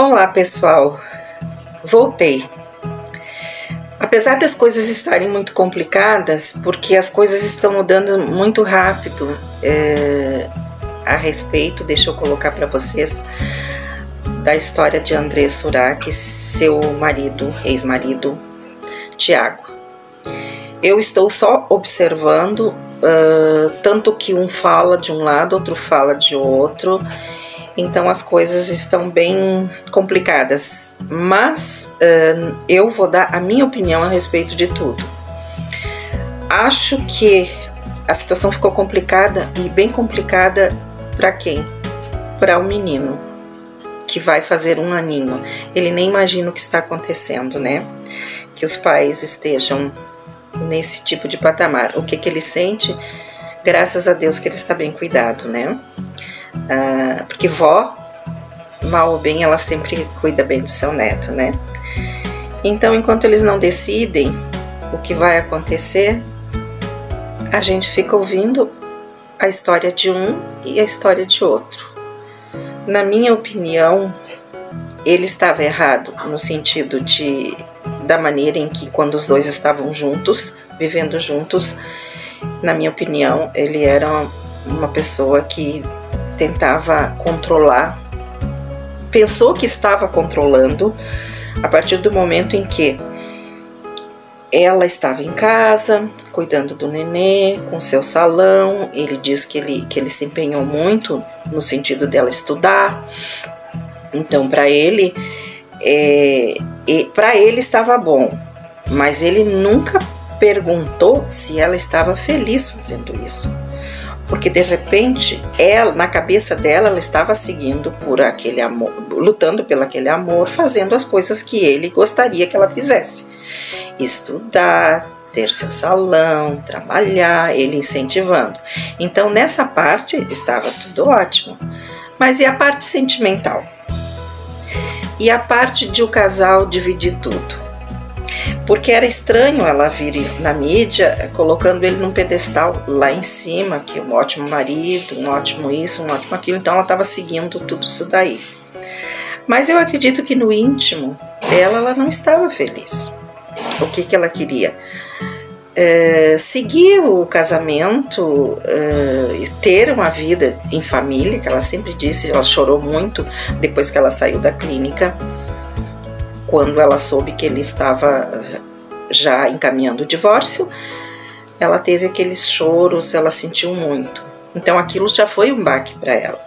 Olá pessoal, voltei. Apesar das coisas estarem muito complicadas, porque as coisas estão mudando muito rápido a respeito, deixa eu colocar para vocês, da história de André Surak, seu marido, ex-marido, Tiago. Eu estou só observando, tanto que um fala de um lado, outro fala de outro, então as coisas estão bem complicadas, mas eu vou dar a minha opinião a respeito de tudo. Acho que a situação ficou complicada, e bem complicada para quem? Para o menino, que vai fazer um aninho. Ele nem imagina o que está acontecendo, né? Que os pais estejam nesse tipo de patamar. O que ele sente? Graças a Deus que ele está bem cuidado, né? Porque vó, mal ou bem, ela sempre cuida bem do seu neto, né? Então, enquanto eles não decidem o que vai acontecer, a gente fica ouvindo a história de um e a história de outro. Na minha opinião, ele estava errado no sentido da maneira em que, quando os dois estavam juntos, vivendo juntos, na minha opinião, ele era uma pessoa que tentava controlar, pensou que estava controlando a partir do momento em que ela estava em casa, cuidando do nenê, com seu salão. Ele diz que ele se empenhou muito no sentido dela estudar. Então, para ele estava bom, mas ele nunca perguntou se ela estava feliz fazendo isso. Porque de repente, na cabeça dela, ela estava seguindo por aquele amor, lutando pelo aquele amor, fazendo as coisas que ele gostaria que ela fizesse. Estudar, ter seu salão, trabalhar, ele incentivando. Então, nessa parte, estava tudo ótimo. Mas e a parte sentimental? E a parte de o casal dividir tudo? Porque era estranho ela vir na mídia colocando ele num pedestal lá em cima, que é um ótimo marido, um ótimo isso, um ótimo aquilo. Então ela estava seguindo tudo isso daí. Mas eu acredito que no íntimo dela, ela não estava feliz. O que ela queria? Seguir o casamento, ter uma vida em família, que ela sempre disse. Ela chorou muito depois que ela saiu da clínica, quando ela soube que ele estava já encaminhando o divórcio. Ela teve aqueles choros, ela sentiu muito. Então aquilo já foi um baque para ela.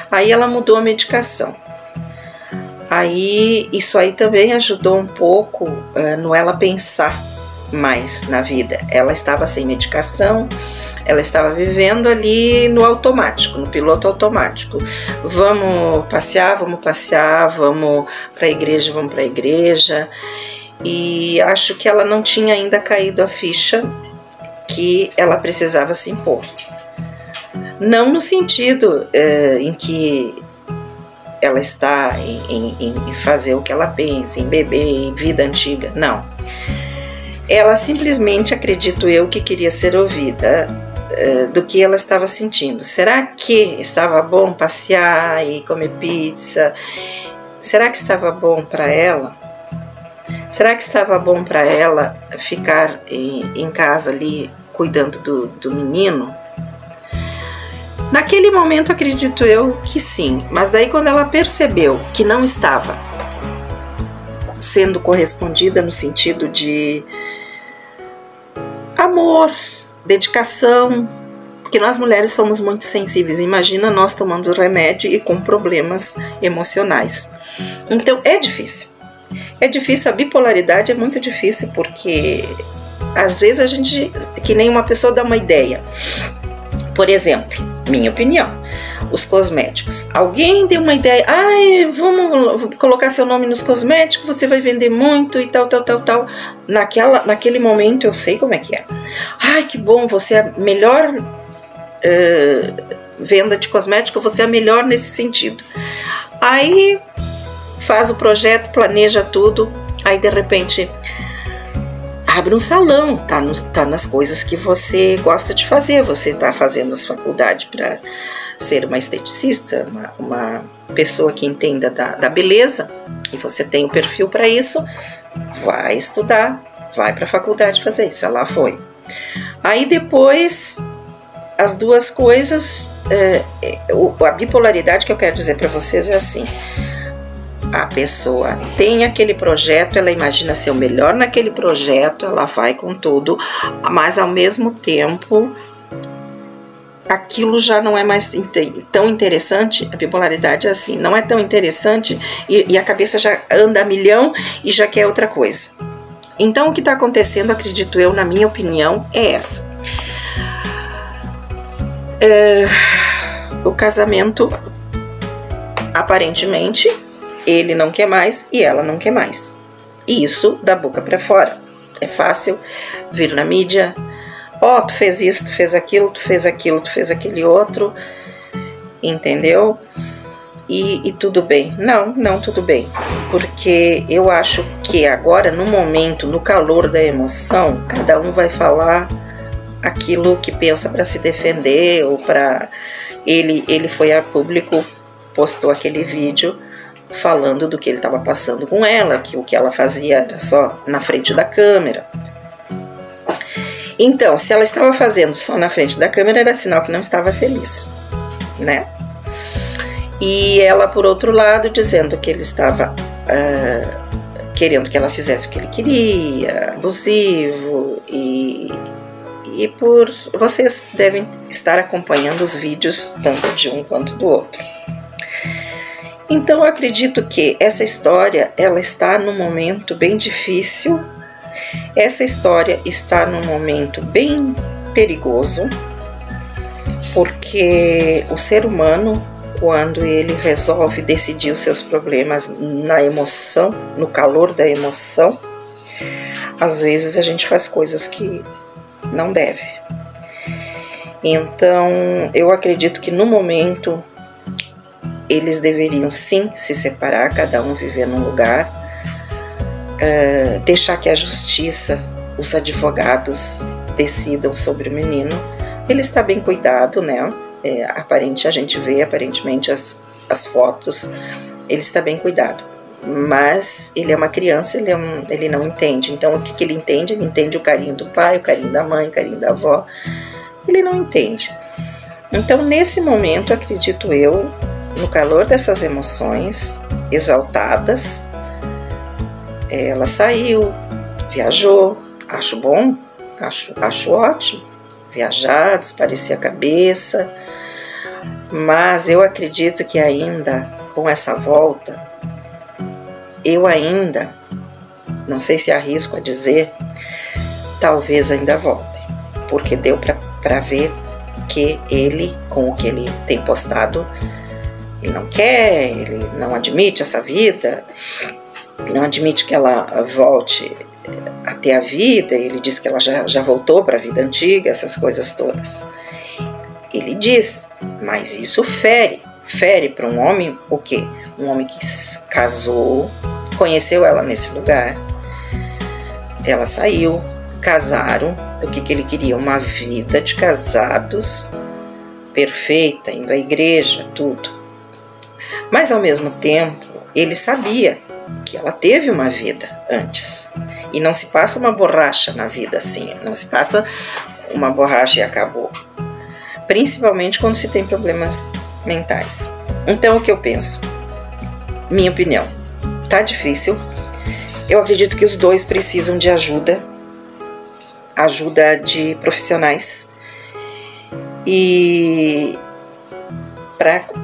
Aí ela mudou a medicação. Aí isso aí também ajudou um pouco no ela pensar mais na vida. Ela estava sem medicação, ela estava vivendo ali no automático, no piloto automático. Vamos passear, vamos para a igreja, vamos para a igreja. E acho que ela não tinha ainda caído a ficha que ela precisava se impor. Não no sentido em que ela está em fazer o que ela pensa, em beber, em vida antiga, não. Ela simplesmente, acredito eu, que queria ser ouvida do que ela estava sentindo. Será que estava bom passear e comer pizza? Será que estava bom para ela? Será que estava bom para ela ficar em casa ali cuidando do menino? Naquele momento acredito eu que sim, mas daí quando ela percebeu que não estava sendo correspondida no sentido de amor, dedicação, porque nós mulheres somos muito sensíveis. Imagina nós tomando remédio e com problemas emocionais. Então é difícil. É difícil, a bipolaridade é muito difícil, porque às vezes a gente, que nem uma pessoa dá uma ideia. Por exemplo, minha opinião, os cosméticos. Alguém deu uma ideia, vamos colocar seu nome nos cosméticos, você vai vender muito e tal. Naquele momento eu sei como é que é. Ai, que bom, você é a melhor venda de cosmético, você é a melhor nesse sentido. Aí faz o projeto, planeja tudo, aí de repente abre um salão, tá nas coisas que você gosta de fazer. Você tá fazendo as faculdades ser uma esteticista, uma pessoa que entenda da beleza, e você tem o perfil para isso, vai estudar, vai para a faculdade fazer isso. Ela foi. Aí depois, as duas coisas, a bipolaridade que eu quero dizer para vocês é assim: a pessoa tem aquele projeto, ela imagina ser o melhor naquele projeto, ela vai com tudo, mas ao mesmo tempo aquilo já não é mais tão interessante. A bipolaridade é assim, não é tão interessante, e a cabeça já anda a milhão e já quer outra coisa. Então o que está acontecendo, acredito eu, na minha opinião, é essa. O casamento, aparentemente, ele não quer mais e ela não quer mais. E isso da boca para fora. É fácil vir na mídia: ó, tu fez isso, tu fez aquilo, tu fez aquilo, tu fez aquele outro, entendeu? E tudo bem. Não tudo bem. Porque eu acho que agora, no momento, no calor da emoção, cada um vai falar aquilo que pensa para se defender, ou para... Ele foi a público, postou aquele vídeo falando do que ele estava passando com ela, que o que ela fazia era só na frente da câmera. Então, se ela estava fazendo só na frente da câmera, era sinal que não estava feliz, né? E ela, por outro lado, dizendo que ele estava querendo que ela fizesse o que ele queria, abusivo, e por vocês devem estar acompanhando os vídeos tanto de um quanto do outro. Então, eu acredito que essa história, ela está num momento bem difícil. Essa história está num momento bem perigoso, porque o ser humano, quando ele resolve decidir os seus problemas na emoção, no calor da emoção, às vezes a gente faz coisas que não deve. Então, eu acredito que no momento eles deveriam sim se separar, cada um viver num lugar, deixar que a justiça, os advogados decidam sobre o menino. Ele está bem cuidado, né? A gente vê aparentemente as fotos, ele está bem cuidado, mas ele é uma criança, ele não entende. Então o que ele entende? Ele entende o carinho do pai, o carinho da mãe, o carinho da avó. Ele não entende. Então, nesse momento, acredito eu, no calor dessas emoções exaltadas, ela saiu, viajou. Acho bom, acho ótimo viajar, desaparecer a cabeça, mas eu acredito que ainda com essa volta, eu ainda, não sei se arrisco a dizer, talvez ainda volte, porque deu para ver que ele, com o que ele tem postado, ele não quer, ele não admite essa vida, não admite que ela volte a ter a vida. Ele diz que ela já voltou para a vida antiga, essas coisas todas. Ele diz, mas isso fere para um homem o quê? Um homem que casou, conheceu ela nesse lugar, ela saiu, casaram. O que ele queria? Uma vida de casados perfeita, indo à igreja, tudo. Mas ao mesmo tempo, ele sabia que ela teve uma vida antes. E não se passa uma borracha na vida assim, não se passa uma borracha e acabou. Principalmente quando se tem problemas mentais. Então, o que eu penso? Minha opinião, tá difícil. Eu acredito que os dois precisam de ajuda de profissionais. E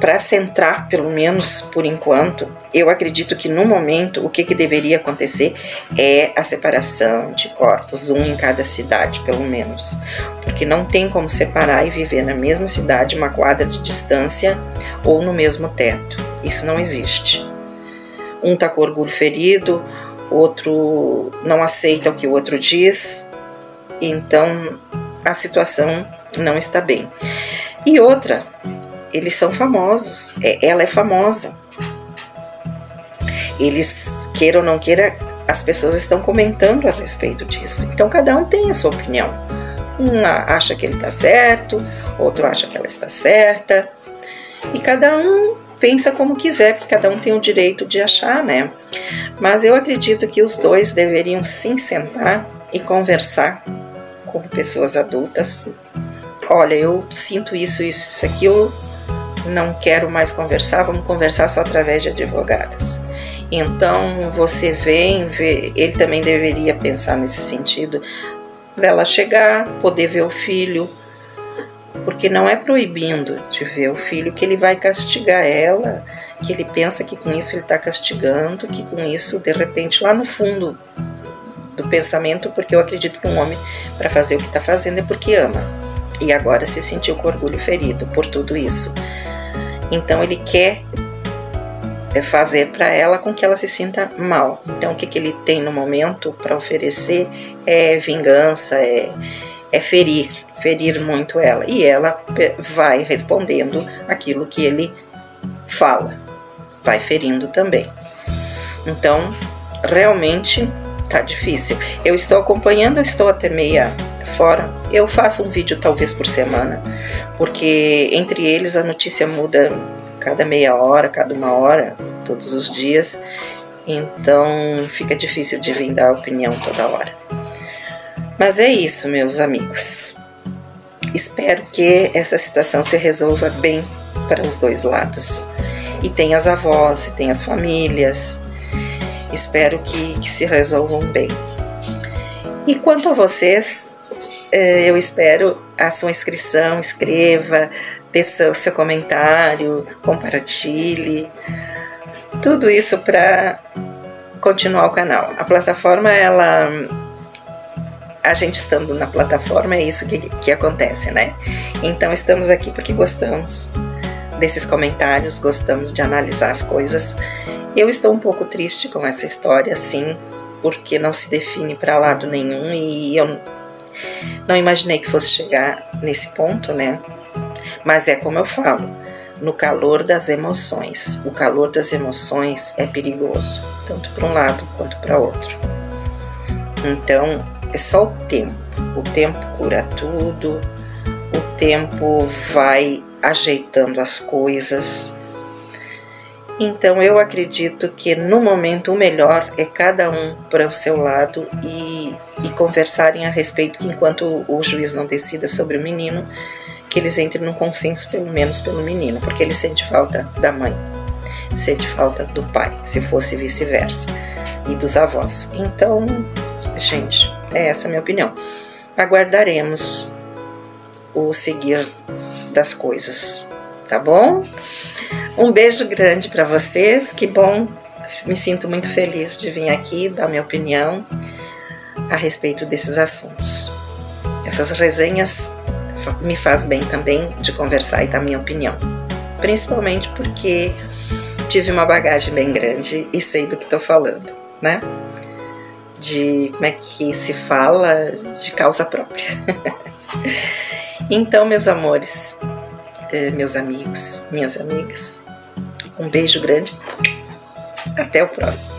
para centrar, pelo menos por enquanto, eu acredito que no momento o que deveria acontecer é a separação de corpos, um em cada cidade pelo menos, porque não tem como separar e viver na mesma cidade, uma quadra de distância ou no mesmo teto. Isso não existe. Um está com orgulho ferido, outro não aceita o que o outro diz, então a situação não está bem. E outra, eles são famosos, ela é famosa. Eles, queira ou não queira, as pessoas estão comentando a respeito disso. Então cada um tem a sua opinião. Um acha que ele está certo, outro acha que ela está certa. E cada um pensa como quiser, porque cada um tem o direito de achar, né? Mas eu acredito que os dois deveriam sim sentar e conversar como pessoas adultas. Olha, eu sinto isso, aquilo, não quero mais conversar, vamos conversar só através de advogados. Então você vê, ele também deveria pensar nesse sentido, dela chegar, poder ver o filho, porque não é proibindo de ver o filho que ele vai castigar ela, que ele pensa que com isso ele está castigando, que com isso, de repente, lá no fundo do pensamento, porque eu acredito que um homem, para fazer o que está fazendo, é porque ama. E agora se sentiu com orgulho ferido por tudo isso. Então ele quer fazer para ela com que ela se sinta mal. Então o que ele tem no momento para oferecer é vingança, é ferir muito ela. E ela vai respondendo aquilo que ele fala, vai ferindo também. Então realmente tá difícil. Eu estou acompanhando, eu estou até meia fora. Eu faço um vídeo talvez por semana, porque entre eles a notícia muda cada meia hora, cada uma hora, todos os dias. Então fica difícil de vir dar opinião toda hora. Mas é isso, meus amigos. Espero que essa situação se resolva bem para os dois lados. E tem as avós, e tem as famílias. Espero que se resolvam bem. E quanto a vocês, eu espero a sua inscrição, escreva, dê seu comentário, compartilhe. Tudo isso para continuar o canal. A plataforma, a gente estando na plataforma, é isso que acontece, né? Então estamos aqui porque gostamos desses comentários, gostamos de analisar as coisas. Eu estou um pouco triste com essa história, sim, porque não se define para lado nenhum e eu não imaginei que fosse chegar nesse ponto, né? Mas é como eu falo, no calor das emoções. O calor das emoções é perigoso, tanto para um lado quanto para outro. Então, é só o tempo. O tempo cura tudo, o tempo vai ajeitando as coisas. Então eu acredito que no momento o melhor é cada um para o seu lado e conversarem a respeito, que enquanto o juiz não decida sobre o menino, que eles entrem num consenso pelo menos pelo menino, porque ele sente falta da mãe, sente falta do pai, se fosse vice-versa, e dos avós. Então, gente, essa é a minha opinião. Aguardaremos o seguir das coisas, tá bom? Um beijo grande para vocês, que bom, me sinto muito feliz de vir aqui dar minha opinião a respeito desses assuntos. Essas resenhas me faz bem também de conversar e dar minha opinião, principalmente porque tive uma bagagem bem grande e sei do que estou falando, né? De como é que se fala, de causa própria. Então, meus amores, meus amigos, minhas amigas, um beijo grande, até o próximo.